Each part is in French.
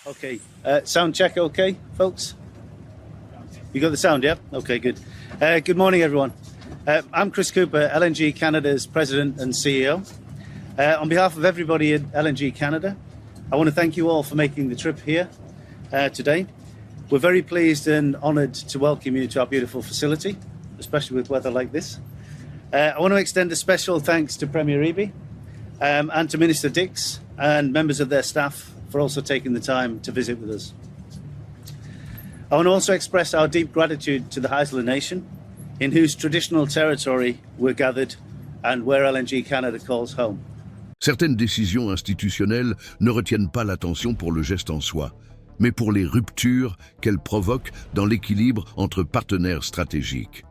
Okay. Sound check okay, folks? You got the sound, yeah? Okay, good. Good morning, everyone. I'm Chris Cooper, LNG Canada's President and CEO. On behalf of everybody at LNG Canada, I want to thank you all for making the trip here today. We're very pleased and honoured to welcome you to our beautiful facility, especially with weather like this. I want to extend a special thanks to Premier Eby and to Minister Dix and members of their staff for also taking the time to visit with us. I want to also express our deep gratitude to the Haisla Nation, in whose traditional territory we're gathered and where LNG Canada calls home. Certaines décisions institutionnelles ne retiennent pas l'attention pour le geste en soi, mais pour les ruptures qu'elles provoquent dans l'équilibre entre partenaires stratégiques.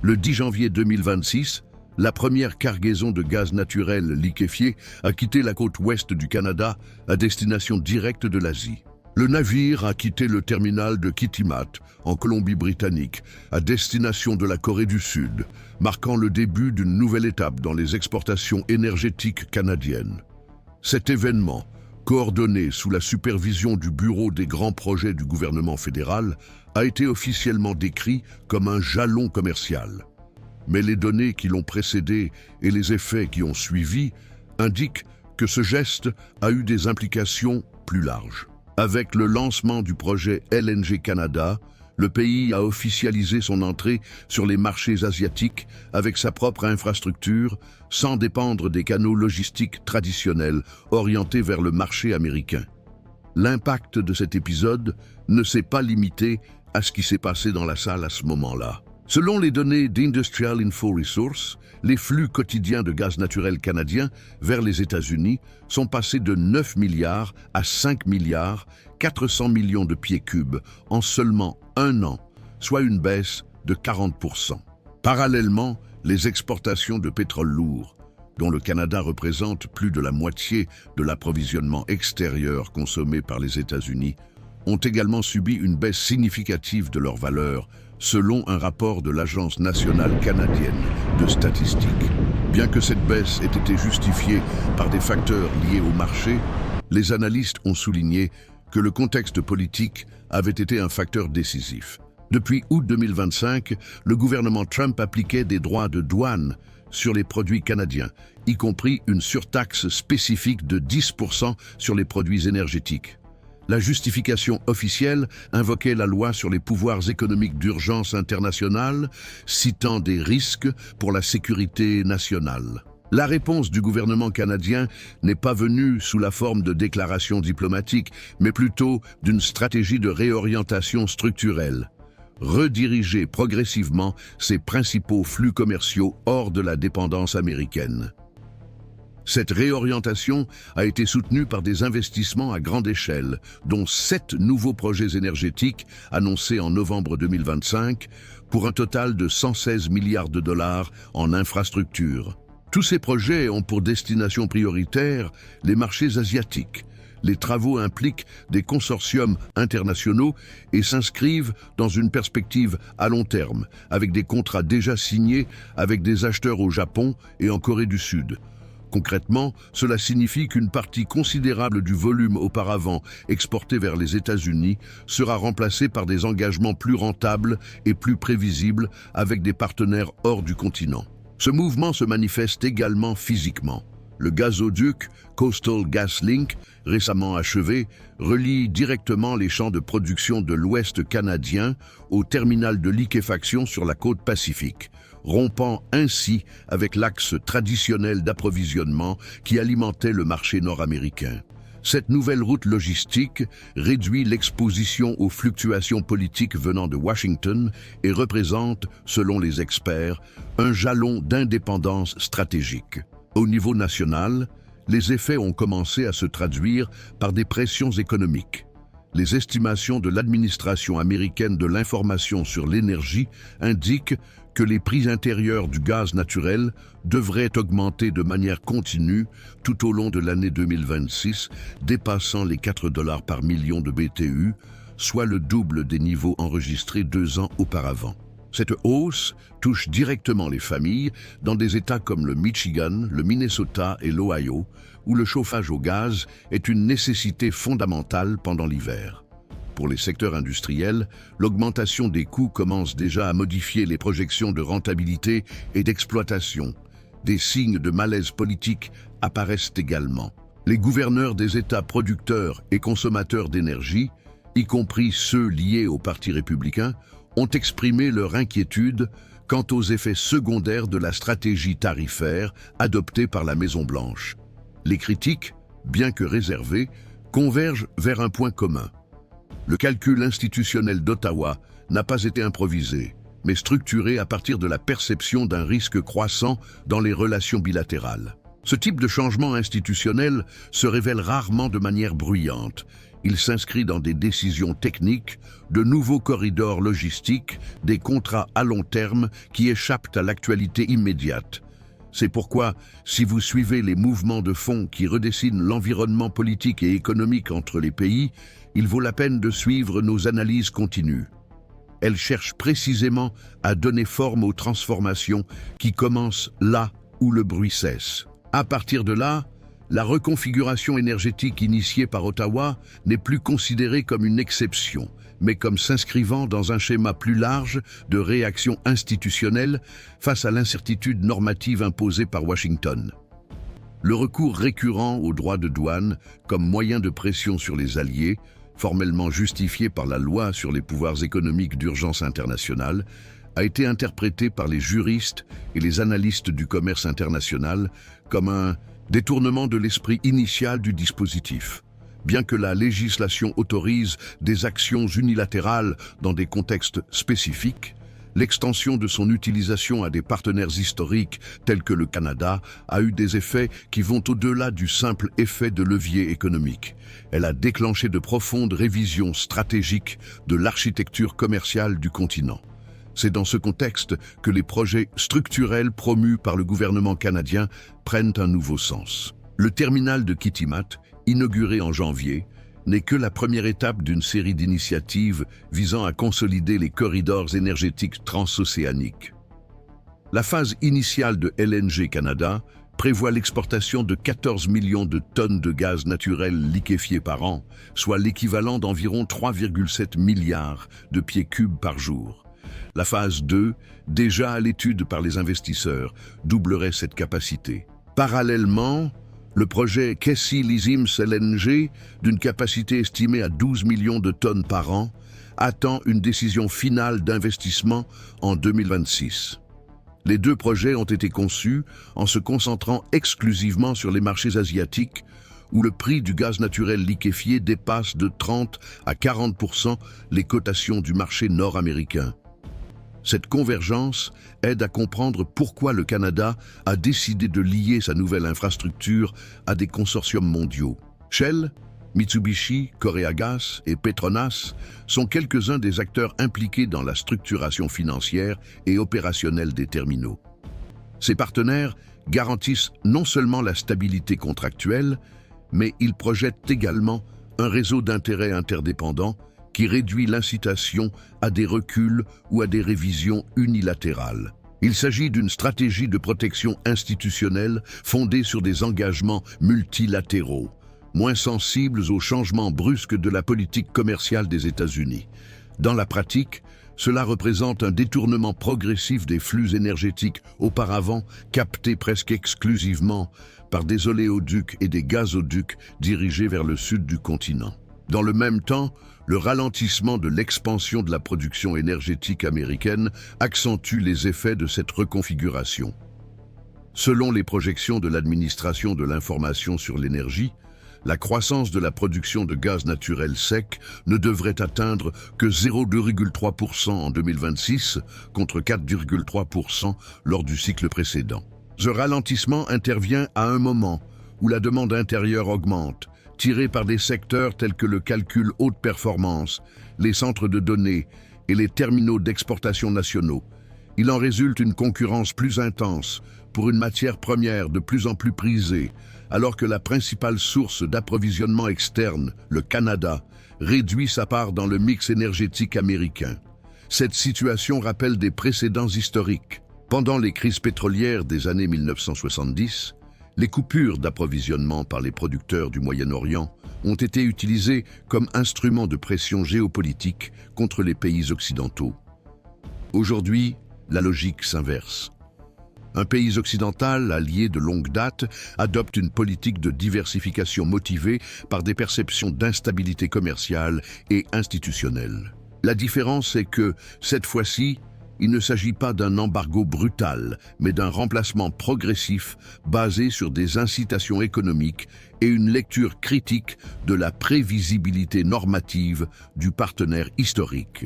Le 10 janvier 2026, la première cargaison de gaz naturel liquéfié a quitté la côte ouest du Canada à destination directe de l'Asie. Le navire a quitté le terminal de Kitimat, en Colombie-Britannique, à destination de la Corée du Sud, marquant le début d'une nouvelle étape dans les exportations énergétiques canadiennes. Cet événement, coordonné sous la supervision du Bureau des grands projets du gouvernement fédéral, a été officiellement décrit comme un jalon commercial. Mais les données qui l'ont précédé et les effets qui ont suivi indiquent que ce geste a eu des implications plus larges. Avec le lancement du projet LNG Canada, le pays a officialisé son entrée sur les marchés asiatiques avec sa propre infrastructure, sans dépendre des canaux logistiques traditionnels orientés vers le marché américain. L'impact de cet épisode ne s'est pas limité à ce qui s'est passé dans la salle à ce moment-là. Selon les données d'Industrial Info Resources, les flux quotidiens de gaz naturel canadien vers les États-Unis sont passés de 9 milliards à 5 milliards 400 millions de pieds cubes en seulement un an, soit une baisse de 40%. Parallèlement, les exportations de pétrole lourd, dont le Canada représente plus de la moitié de l'approvisionnement extérieur consommé par les États-Unis, ont également subi une baisse significative de leur valeur, selon un rapport de l'Agence nationale canadienne de statistiques. Bien que cette baisse ait été justifiée par des facteurs liés au marché, les analystes ont souligné que le contexte politique avait été un facteur décisif. Depuis août 2025, le gouvernement Trump appliquait des droits de douane sur les produits canadiens, y compris une surtaxe spécifique de 10% sur les produits énergétiques. La justification officielle invoquait la loi sur les pouvoirs économiques d'urgence internationale, citant des risques pour la sécurité nationale. La réponse du gouvernement canadien n'est pas venue sous la forme de déclarations diplomatiques, mais plutôt d'une stratégie de réorientation structurelle. Rediriger progressivement ses principaux flux commerciaux hors de la dépendance américaine. Cette réorientation a été soutenue par des investissements à grande échelle, dont 7 nouveaux projets énergétiques annoncés en novembre 2025, pour un total de 116 milliards de dollars en infrastructures. Tous ces projets ont pour destination prioritaire les marchés asiatiques. Les travaux impliquent des consortiums internationaux et s'inscrivent dans une perspective à long terme, avec des contrats déjà signés avec des acheteurs au Japon et en Corée du Sud. Concrètement, cela signifie qu'une partie considérable du volume auparavant exporté vers les États-Unis sera remplacée par des engagements plus rentables et plus prévisibles avec des partenaires hors du continent. Ce mouvement se manifeste également physiquement. Le gazoduc Coastal GasLink, récemment achevé, relie directement les champs de production de l'Ouest canadien au terminal de liquéfaction sur la côte Pacifique, rompant ainsi avec l'axe traditionnel d'approvisionnement qui alimentait le marché nord-américain. Cette nouvelle route logistique réduit l'exposition aux fluctuations politiques venant de Washington et représente, selon les experts, un jalon d'indépendance stratégique. Au niveau national, les effets ont commencé à se traduire par des pressions économiques. Les estimations de l'administration américaine de l'information sur l'énergie indiquent que les prix intérieurs du gaz naturel devraient augmenter de manière continue tout au long de l'année 2026, dépassant les 4 $ par million de BTU, soit le double des niveaux enregistrés 2 ans auparavant. Cette hausse touche directement les familles dans des États comme le Michigan, le Minnesota et l'Ohio, où le chauffage au gaz est une nécessité fondamentale pendant l'hiver. Pour les secteurs industriels, l'augmentation des coûts commence déjà à modifier les projections de rentabilité et d'exploitation. Des signes de malaise politique apparaissent également. Les gouverneurs des États producteurs et consommateurs d'énergie, y compris ceux liés au Parti républicain, ont exprimé leur inquiétude quant aux effets secondaires de la stratégie tarifaire adoptée par la Maison-Blanche. Les critiques, bien que réservées, convergent vers un point commun. Le calcul institutionnel d'Ottawa n'a pas été improvisé, mais structuré à partir de la perception d'un risque croissant dans les relations bilatérales. Ce type de changement institutionnel se révèle rarement de manière bruyante. Il s'inscrit dans des décisions techniques, de nouveaux corridors logistiques, des contrats à long terme qui échappent à l'actualité immédiate. C'est pourquoi, si vous suivez les mouvements de fond qui redessinent l'environnement politique et économique entre les pays, il vaut la peine de suivre nos analyses continues. Elles cherchent précisément à donner forme aux transformations qui commencent là où le bruit cesse. À partir de là, la reconfiguration énergétique initiée par Ottawa n'est plus considérée comme une exception, mais comme s'inscrivant dans un schéma plus large de réaction institutionnelle face à l'incertitude normative imposée par Washington. Le recours récurrent aux droits de douane comme moyen de pression sur les alliés, formellement justifié par la loi sur les pouvoirs économiques d'urgence internationale, a été interprété par les juristes et les analystes du commerce international comme un détournement de l'esprit initial du dispositif. Bien que la législation autorise des actions unilatérales dans des contextes spécifiques, l'extension de son utilisation à des partenaires historiques tels que le Canada a eu des effets qui vont au-delà du simple effet de levier économique. Elle a déclenché de profondes révisions stratégiques de l'architecture commerciale du continent. C'est dans ce contexte que les projets structurels promus par le gouvernement canadien prennent un nouveau sens. Le terminal de Kitimat, inauguré en janvier, n'est que la première étape d'une série d'initiatives visant à consolider les corridors énergétiques transocéaniques. La phase initiale de LNG Canada prévoit l'exportation de 14 millions de tonnes de gaz naturel liquéfié par an, soit l'équivalent d'environ 3,7 milliards de pieds cubes par jour. La phase 2, déjà à l'étude par les investisseurs, doublerait cette capacité. Parallèlement, le projet Kessi-Lysims LNG, d'une capacité estimée à 12 millions de tonnes par an, attend une décision finale d'investissement en 2026. Les deux projets ont été conçus en se concentrant exclusivement sur les marchés asiatiques, où le prix du gaz naturel liquéfié dépasse de 30 à 40% les cotations du marché nord-américain. Cette convergence aide à comprendre pourquoi le Canada a décidé de lier sa nouvelle infrastructure à des consortiums mondiaux. Shell, Mitsubishi, Korea Gas et Petronas sont quelques-uns des acteurs impliqués dans la structuration financière et opérationnelle des terminaux. Ces partenaires garantissent non seulement la stabilité contractuelle, mais ils projettent également un réseau d'intérêts interdépendants qui réduit l'incitation à des reculs ou à des révisions unilatérales. Il s'agit d'une stratégie de protection institutionnelle fondée sur des engagements multilatéraux, moins sensibles aux changements brusques de la politique commerciale des États-Unis. Dans la pratique, cela représente un détournement progressif des flux énergétiques auparavant captés presque exclusivement par des oléoducs et des gazoducs dirigés vers le sud du continent. Dans le même temps, le ralentissement de l'expansion de la production énergétique américaine accentue les effets de cette reconfiguration. Selon les projections de l'administration de l'information sur l'énergie, la croissance de la production de gaz naturel sec ne devrait atteindre que 0,3% en 2026 contre 4,3% lors du cycle précédent. Ce ralentissement intervient à un moment où la demande intérieure augmente, tirée par des secteurs tels que le calcul haute performance, les centres de données et les terminaux d'exportation nationaux. Il en résulte une concurrence plus intense pour une matière première de plus en plus prisée, alors que la principale source d'approvisionnement externe, le Canada, réduit sa part dans le mix énergétique américain. Cette situation rappelle des précédents historiques. Pendant les crises pétrolières des années 1970, les coupures d'approvisionnement par les producteurs du Moyen-Orient ont été utilisées comme instrument de pression géopolitique contre les pays occidentaux. Aujourd'hui, la logique s'inverse. Un pays occidental, allié de longue date, adopte une politique de diversification motivée par des perceptions d'instabilité commerciale et institutionnelle. La différence est que, cette fois-ci, il ne s'agit pas d'un embargo brutal, mais d'un remplacement progressif basé sur des incitations économiques et une lecture critique de la prévisibilité normative du partenaire historique.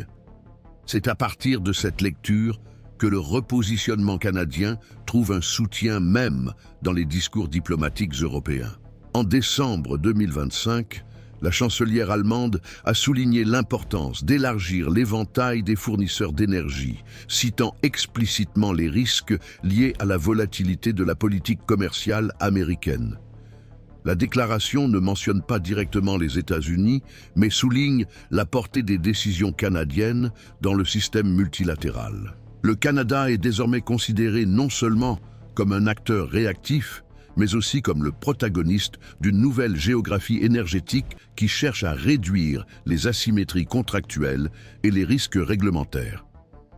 C'est à partir de cette lecture que le repositionnement canadien trouve un soutien même dans les discours diplomatiques européens. En décembre 2025, la chancelière allemande a souligné l'importance d'élargir l'éventail des fournisseurs d'énergie, citant explicitement les risques liés à la volatilité de la politique commerciale américaine. La déclaration ne mentionne pas directement les États-Unis, mais souligne la portée des décisions canadiennes dans le système multilatéral. Le Canada est désormais considéré non seulement comme un acteur réactif, mais aussi comme le protagoniste d'une nouvelle géographie énergétique qui cherche à réduire les asymétries contractuelles et les risques réglementaires.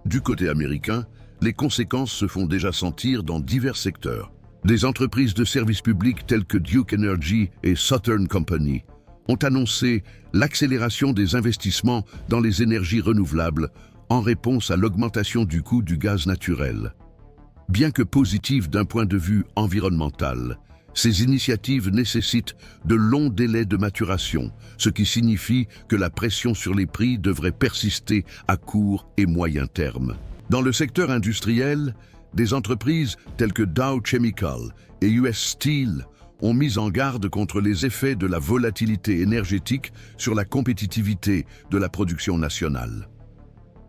Du côté américain, les conséquences se font déjà sentir dans divers secteurs. Des entreprises de services publics telles que Duke Energy et Southern Company ont annoncé l'accélération des investissements dans les énergies renouvelables en réponse à l'augmentation du coût du gaz naturel. Bien que positives d'un point de vue environnemental, ces initiatives nécessitent de longs délais de maturation, ce qui signifie que la pression sur les prix devrait persister à court et moyen terme. Dans le secteur industriel, des entreprises telles que Dow Chemical et US Steel ont mis en garde contre les effets de la volatilité énergétique sur la compétitivité de la production nationale.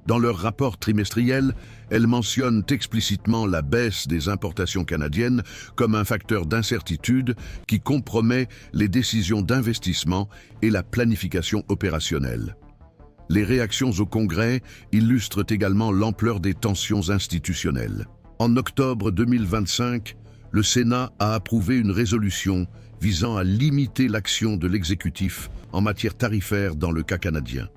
Dans leur rapport trimestriel, elles mentionnent explicitement la baisse des importations canadiennes comme un facteur d'incertitude qui compromet les décisions d'investissement et la planification opérationnelle. Les réactions au Congrès illustrent également l'ampleur des tensions institutionnelles. En octobre 2025, le Sénat a approuvé une résolution visant à limiter l'action de l'exécutif en matière tarifaire dans le cas canadien.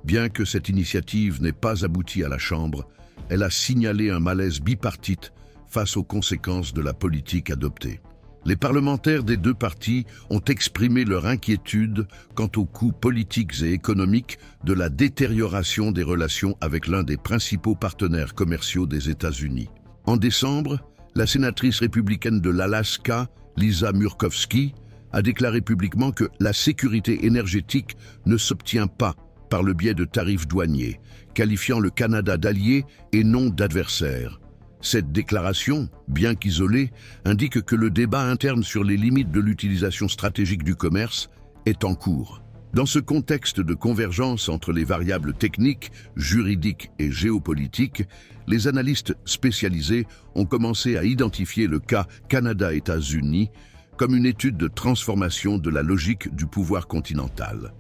Bien que cette initiative n'ait pas abouti à la Chambre, elle a signalé un malaise bipartite face aux conséquences de la politique adoptée. Les parlementaires des deux partis ont exprimé leur inquiétude quant aux coûts politiques et économiques de la détérioration des relations avec l'un des principaux partenaires commerciaux des États-Unis. En décembre, la sénatrice républicaine de l'Alaska, Lisa Murkowski, a déclaré publiquement que la sécurité énergétique ne s'obtient pas par le biais de tarifs douaniers, qualifiant le Canada d'allié et non d'adversaire. Cette déclaration, bien qu'isolée, indique que le débat interne sur les limites de l'utilisation stratégique du commerce est en cours. Dans ce contexte de convergence entre les variables techniques, juridiques et géopolitiques, les analystes spécialisés ont commencé à identifier le cas Canada-États-Unis comme une étude de transformation de la logique du pouvoir continental.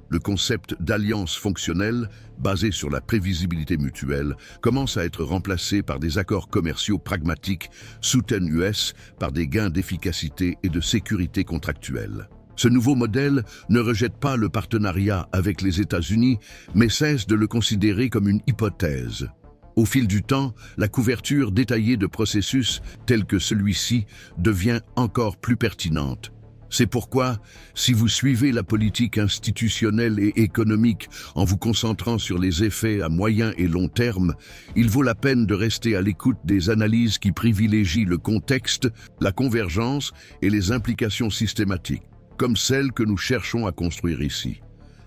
Le concept d'alliance fonctionnelle, basé sur la prévisibilité mutuelle, commence à être remplacé par des accords commerciaux pragmatiques soutenus US par des gains d'efficacité et de sécurité contractuelle. Ce nouveau modèle ne rejette pas le partenariat avec les États-Unis, mais cesse de le considérer comme une hypothèse. Au fil du temps, la couverture détaillée de processus tels que celui-ci devient encore plus pertinente. C'est pourquoi, si vous suivez la politique institutionnelle et économique en vous concentrant sur les effets à moyen et long terme, il vaut la peine de rester à l'écoute des analyses qui privilégient le contexte, la convergence et les implications systématiques, comme celles que nous cherchons à construire ici.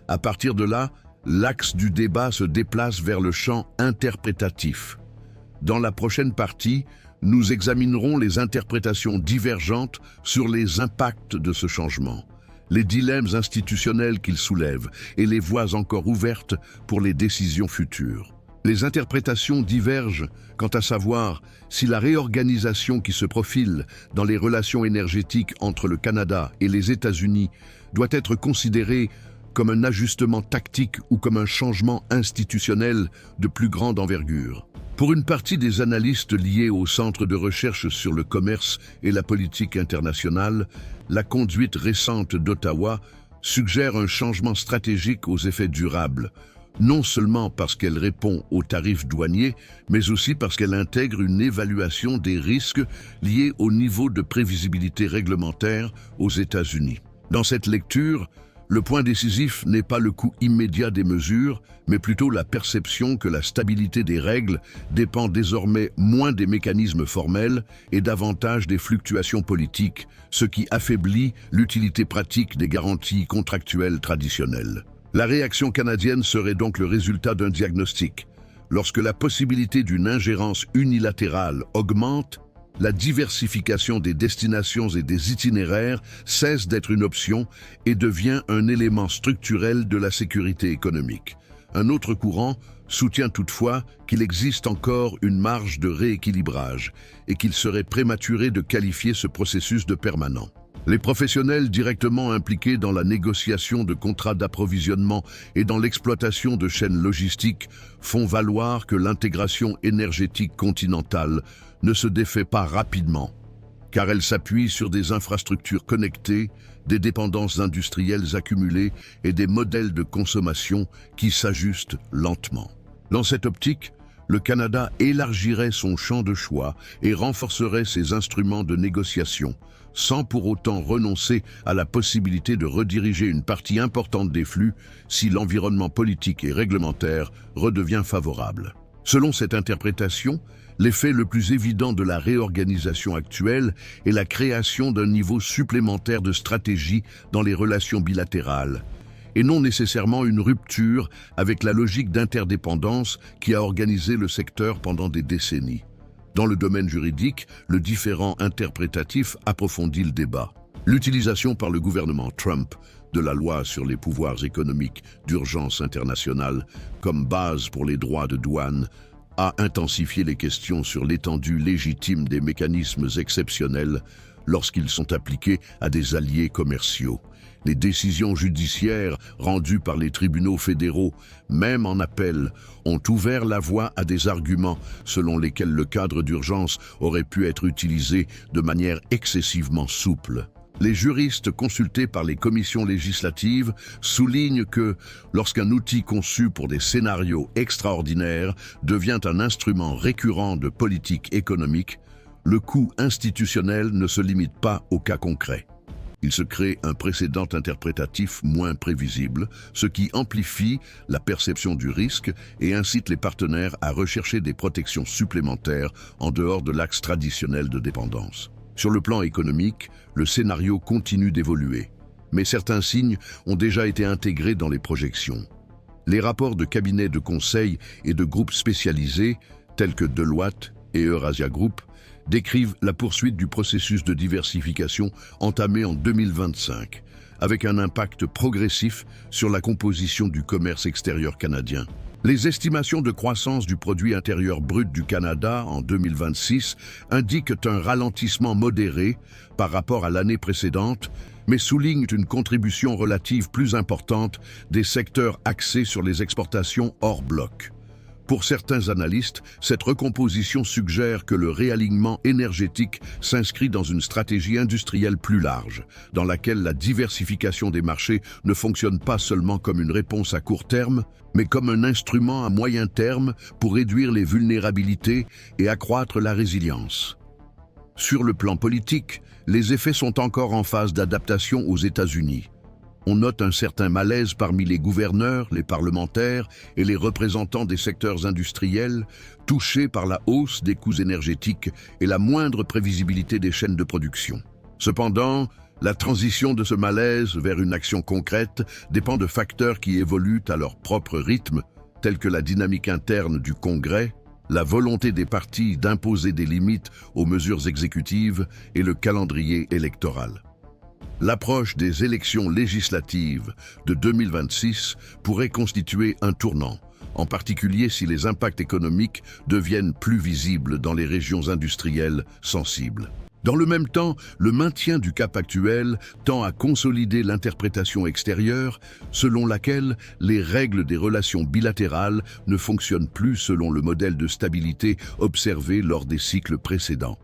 À partir de là, l'axe du débat se déplace vers le champ interprétatif. Dans la prochaine partie, nous examinerons les interprétations divergentes sur les impacts de ce changement, les dilemmes institutionnels qu'il soulève et les voies encore ouvertes pour les décisions futures. Les interprétations divergent quant à savoir si la réorganisation qui se profile dans les relations énergétiques entre le Canada et les États-Unis doit être considérée comme un ajustement tactique ou comme un changement institutionnel de plus grande envergure. Pour une partie des analystes liés au Centre de recherche sur le commerce et la politique internationale, la conduite récente d'Ottawa suggère un changement stratégique aux effets durables, non seulement parce qu'elle répond aux tarifs douaniers, mais aussi parce qu'elle intègre une évaluation des risques liés au niveau de prévisibilité réglementaire aux États-Unis. Dans cette lecture, le point décisif n'est pas le coût immédiat des mesures, mais plutôt la perception que la stabilité des règles dépend désormais moins des mécanismes formels et davantage des fluctuations politiques, ce qui affaiblit l'utilité pratique des garanties contractuelles traditionnelles. La réaction canadienne serait donc le résultat d'un diagnostic. Lorsque la possibilité d'une ingérence unilatérale augmente, la diversification des destinations et des itinéraires cesse d'être une option et devient un élément structurel de la sécurité économique. Un autre courant soutient toutefois qu'il existe encore une marge de rééquilibrage et qu'il serait prématuré de qualifier ce processus de permanent. Les professionnels directement impliqués dans la négociation de contrats d'approvisionnement et dans l'exploitation de chaînes logistiques font valoir que l'intégration énergétique continentale ne se défait pas rapidement, car elle s'appuie sur des infrastructures connectées, des dépendances industrielles accumulées et des modèles de consommation qui s'ajustent lentement. Dans cette optique, le Canada élargirait son champ de choix et renforcerait ses instruments de négociation, sans pour autant renoncer à la possibilité de rediriger une partie importante des flux si l'environnement politique et réglementaire redevient favorable. Selon cette interprétation, l'effet le plus évident de la réorganisation actuelle est la création d'un niveau supplémentaire de stratégie dans les relations bilatérales, et non nécessairement une rupture avec la logique d'interdépendance qui a organisé le secteur pendant des décennies. Dans le domaine juridique, le différend interprétatif approfondit le débat. L'utilisation par le gouvernement Trump de la loi sur les pouvoirs économiques d'urgence internationale comme base pour les droits de douane a intensifié les questions sur l'étendue légitime des mécanismes exceptionnels lorsqu'ils sont appliqués à des alliés commerciaux. Les décisions judiciaires rendues par les tribunaux fédéraux, même en appel, ont ouvert la voie à des arguments selon lesquels le cadre d'urgence aurait pu être utilisé de manière excessivement souple. Les juristes consultés par les commissions législatives soulignent que, lorsqu'un outil conçu pour des scénarios extraordinaires devient un instrument récurrent de politique économique, le coût institutionnel ne se limite pas au cas concret. Il se crée un précédent interprétatif moins prévisible, ce qui amplifie la perception du risque et incite les partenaires à rechercher des protections supplémentaires en dehors de l'axe traditionnel de dépendance. Sur le plan économique, le scénario continue d'évoluer, mais certains signes ont déjà été intégrés dans les projections. Les rapports de cabinets de conseil et de groupes spécialisés, tels que Deloitte et Eurasia Group, décrivent la poursuite du processus de diversification entamé en 2025, avec un impact progressif sur la composition du commerce extérieur canadien. Les estimations de croissance du produit intérieur brut du Canada en 2026 indiquent un ralentissement modéré par rapport à l'année précédente, mais soulignent une contribution relative plus importante des secteurs axés sur les exportations hors bloc. Pour certains analystes, cette recomposition suggère que le réalignement énergétique s'inscrit dans une stratégie industrielle plus large, dans laquelle la diversification des marchés ne fonctionne pas seulement comme une réponse à court terme, mais comme un instrument à moyen terme pour réduire les vulnérabilités et accroître la résilience. Sur le plan politique, les effets sont encore en phase d'adaptation aux États-Unis. On note un certain malaise parmi les gouverneurs, les parlementaires et les représentants des secteurs industriels touchés par la hausse des coûts énergétiques et la moindre prévisibilité des chaînes de production. Cependant, la transition de ce malaise vers une action concrète dépend de facteurs qui évoluent à leur propre rythme, tels que la dynamique interne du Congrès, la volonté des partis d'imposer des limites aux mesures exécutives et le calendrier électoral. L'approche des élections législatives de 2026 pourrait constituer un tournant, en particulier si les impacts économiques deviennent plus visibles dans les régions industrielles sensibles. Dans le même temps, le maintien du cap actuel tend à consolider l'interprétation extérieure selon laquelle les règles des relations bilatérales ne fonctionnent plus selon le modèle de stabilité observé lors des cycles précédents.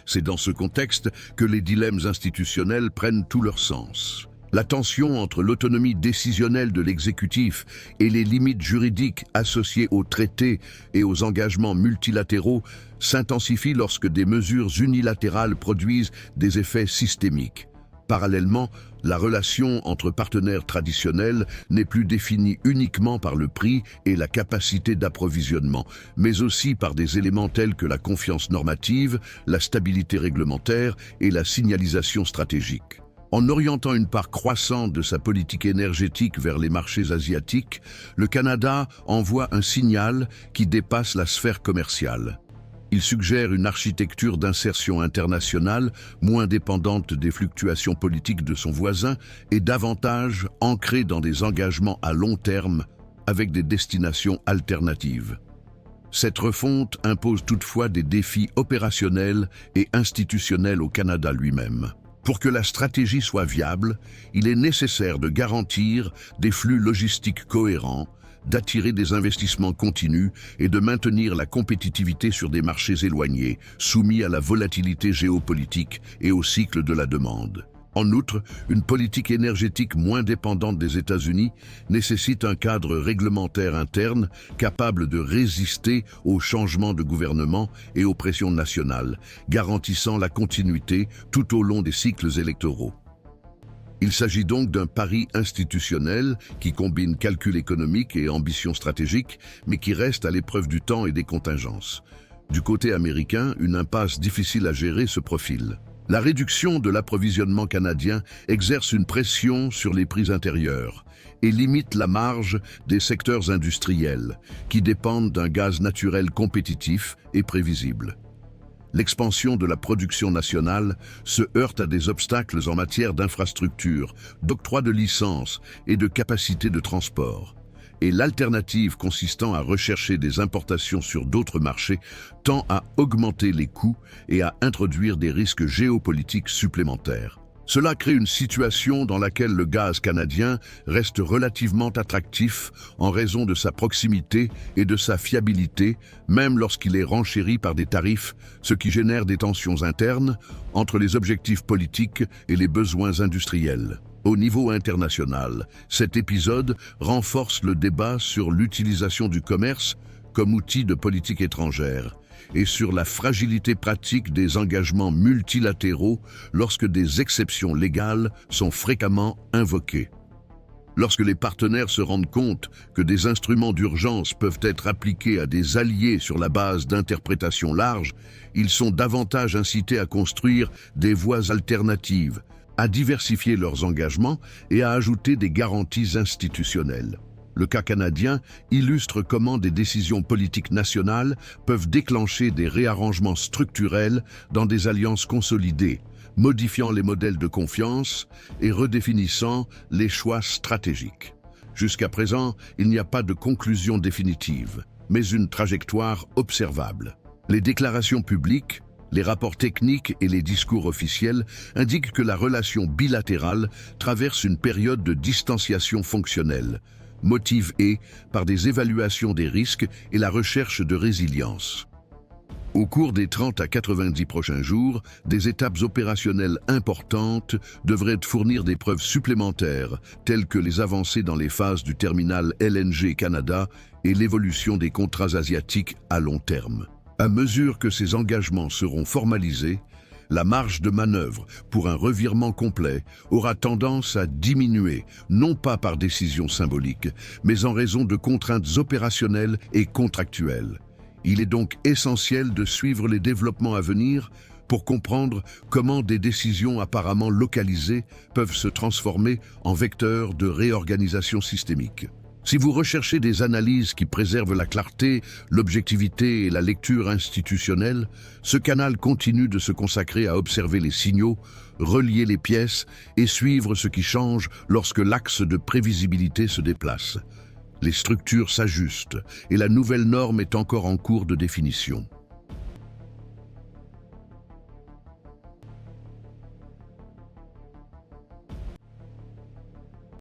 C'est dans ce contexte que les dilemmes institutionnels prennent tout leur sens. La tension entre l'autonomie décisionnelle de l'exécutif et les limites juridiques associées aux traités et aux engagements multilatéraux s'intensifie lorsque des mesures unilatérales produisent des effets systémiques. Parallèlement, la relation entre partenaires traditionnels n'est plus définie uniquement par le prix et la capacité d'approvisionnement, mais aussi par des éléments tels que la confiance normative, la stabilité réglementaire et la signalisation stratégique. En orientant une part croissante de sa politique énergétique vers les marchés asiatiques, le Canada envoie un signal qui dépasse la sphère commerciale. Il suggère une architecture d'insertion internationale moins dépendante des fluctuations politiques de son voisin et davantage ancrée dans des engagements à long terme avec des destinations alternatives. Cette refonte impose toutefois des défis opérationnels et institutionnels au Canada lui-même. Pour que la stratégie soit viable, il est nécessaire de garantir des flux logistiques cohérents, d'attirer des investissements continus et de maintenir la compétitivité sur des marchés éloignés, soumis à la volatilité géopolitique et au cycle de la demande. En outre, une politique énergétique moins dépendante des États-Unis nécessite un cadre réglementaire interne capable de résister aux changements de gouvernement et aux pressions nationales, garantissant la continuité tout au long des cycles électoraux. Il s'agit donc d'un pari institutionnel qui combine calcul économique et ambition stratégique, mais qui reste à l'épreuve du temps et des contingences. Du côté américain, une impasse difficile à gérer se profile. La réduction de l'approvisionnement canadien exerce une pression sur les prix intérieurs et limite la marge des secteurs industriels qui dépendent d'un gaz naturel compétitif et prévisible. L'expansion de la production nationale se heurte à des obstacles en matière d'infrastructures, d'octroi de licences et de capacité de transport. Et l'alternative consistant à rechercher des importations sur d'autres marchés tend à augmenter les coûts et à introduire des risques géopolitiques supplémentaires. Cela crée une situation dans laquelle le gaz canadien reste relativement attractif en raison de sa proximité et de sa fiabilité, même lorsqu'il est renchéri par des tarifs, ce qui génère des tensions internes entre les objectifs politiques et les besoins industriels. Au niveau international, cet épisode renforce le débat sur l'utilisation du commerce comme outil de politique étrangère et sur la fragilité pratique des engagements multilatéraux lorsque des exceptions légales sont fréquemment invoquées. Lorsque les partenaires se rendent compte que des instruments d'urgence peuvent être appliqués à des alliés sur la base d'interprétations larges, ils sont davantage incités à construire des voies alternatives, à diversifier leurs engagements et à ajouter des garanties institutionnelles. Le cas canadien illustre comment des décisions politiques nationales peuvent déclencher des réarrangements structurels dans des alliances consolidées, modifiant les modèles de confiance et redéfinissant les choix stratégiques. Jusqu'à présent, il n'y a pas de conclusion définitive, mais une trajectoire observable. Les déclarations publiques, les rapports techniques et les discours officiels indiquent que la relation bilatérale traverse une période de distanciation fonctionnelle, motivée par des évaluations des risques et la recherche de résilience. Au cours des 30 à 90 prochains jours, des étapes opérationnelles importantes devraient fournir des preuves supplémentaires, telles que les avancées dans les phases du terminal LNG Canada et l'évolution des contrats asiatiques à long terme. À mesure que ces engagements seront formalisés, la marge de manœuvre pour un revirement complet aura tendance à diminuer, non pas par décision symbolique, mais en raison de contraintes opérationnelles et contractuelles. Il est donc essentiel de suivre les développements à venir pour comprendre comment des décisions apparemment localisées peuvent se transformer en vecteurs de réorganisation systémique. Si vous recherchez des analyses qui préservent la clarté, l'objectivité et la lecture institutionnelle, ce canal continue de se consacrer à observer les signaux, relier les pièces et suivre ce qui change lorsque l'axe de prévisibilité se déplace. Les structures s'ajustent et la nouvelle norme est encore en cours de définition.